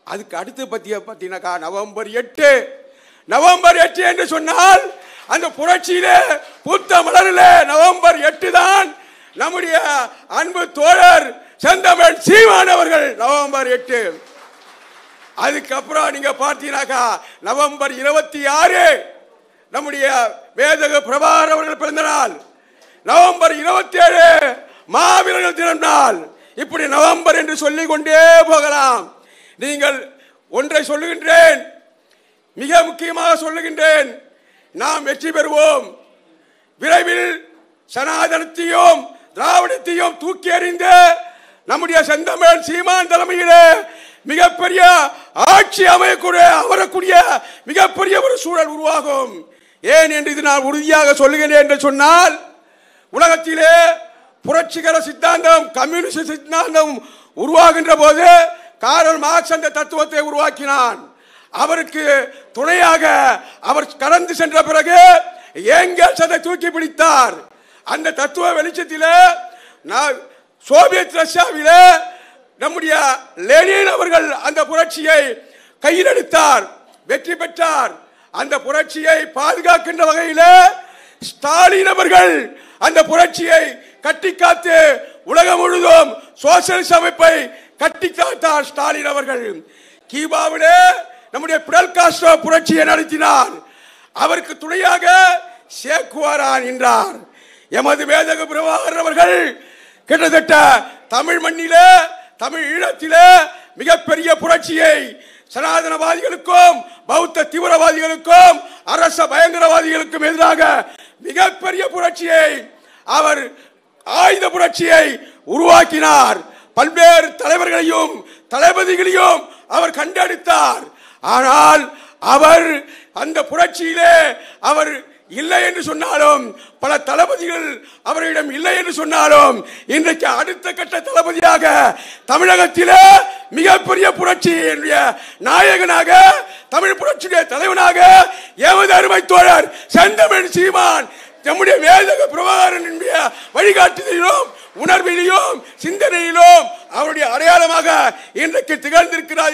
அதுக்கு அடுத்து பார்த்தீங்கன்னாக்கா நவம்பர் 8 என்று சொன்னால் அந்த புரட்சியிலே பூத்த மலரிலே நவம்பர் 8 தான் நம்முடைய அன்பு தோழர் செந்தமிழ் சீமான் அவர்கள் நவம்பர் 8. அதுக்கப்புறம் நீங்க பார்த்தீங்கன்னாக்கா நவம்பர் 26 நம்முடைய வேதக பிரபாகர் அவர்கள் பிறந்த நாள். நவம்பர் 27 மாவீரர்கள் தினம் நாள். இப்படி நவம்பர் என்று சொல்லிக் கொண்டே போகலாம். நீங்கள் ஒன்றை சொல்லுகின்றேன், மிக முக்கியமாக சொல்லுகின்றேன், நாம் வெற்றி பெறுவோம். விரைவில் சனாதனத்தையும் திராவிடத்தையும் தூக்கி எறிந்த நம்முடைய செந்தமிழ் சீமான் தலைமையிலே மிகப்பெரிய ஆட்சி அமரக்கூடிய மிகப்பெரிய ஒரு சூழல் உருவாகும். ஏன் என்று இது நான் உறுதியாக சொல்லுகிறேன் என்று சொன்னால், உலகத்திலே புரட்சிகர சித்தாந்தம் கம்யூனிஸ்ட் சித்தாந்தம் உருவாகின்ற போது கார்ல் மார்க்ஸ் அந்த தத்துவத்தை உருவாக்கினான். அவருக்கு துணையாக அவர் கடந்து சென்ற பிறகு ஏங்கல்ஸ் அதை தூக்கி பிடித்தார். அந்த தத்துவ வெளிச்சத்திலே சோவியத் ரஷ்யாவிலே நம்முடைய லெனின் அவர்கள் அந்த புரட்சியை கையில் எடுத்தார், வெற்றி பெற்றார். அந்த புரட்சியை பாதுகாக்கின்ற வகையில் ஸ்டாலின் அவர்கள் அந்த புரட்சியை கட்டி காத்து உலகம் முழுவதும் சோசியலிஸ்ட் அமைப்பை கட்டி காத்தார் ஸ்டாலின் அவர்கள். கியூபாவிலே நம்முடைய பிடல் காஸ்ட்ரோ புரட்சியை நடத்தினார். அவருக்கு துணையாக சேக்குவாரா நின்றார். எமது வேதக பிரபாகர் அவர்கள் கிட்டத்தட்ட தமிழ் மண்ணிலே தமிழ் ஈழத்திலே மிகப்பெரிய புரட்சியை சனாதனவாதிகளுக்கும் பௌத்த தீவிரவாதிகளுக்கும் அரச பயங்கரவாதிகளுக்கும் எதிராக மிகப்பெரிய புரட்சியை அவர் ஆயுத புரட்சியை உருவாக்கினார். பல்வேறு தலைவர்களையும் தளபதிகளையும் அவர் கண்டெடுத்தார். ஆனால் அவர் அந்த புரட்சியிலே அவர் இல்லை என்று சொன்னாலும், பல தளபதிகள் அவரிடம் இல்லை என்று சொன்னாலும், இன்றைக்கு அடுத்த கட்ட தளபதியாக தமிழகத்திலே மிகப்பெரிய புரட்சி நாயகனாக தமிழ் புரட்சியுடைய தலைவனாக எமது அருமை தோழர் செந்தமிழ் சீமான் நம்முடைய வேதக பிரபாகரன் வழிகாட்டுதலிலும் உணர்விலும் சிந்தனையிலும் அவருடைய அடையாளமாக இன்றைக்கு திகழ்ந்திருக்கிறார்.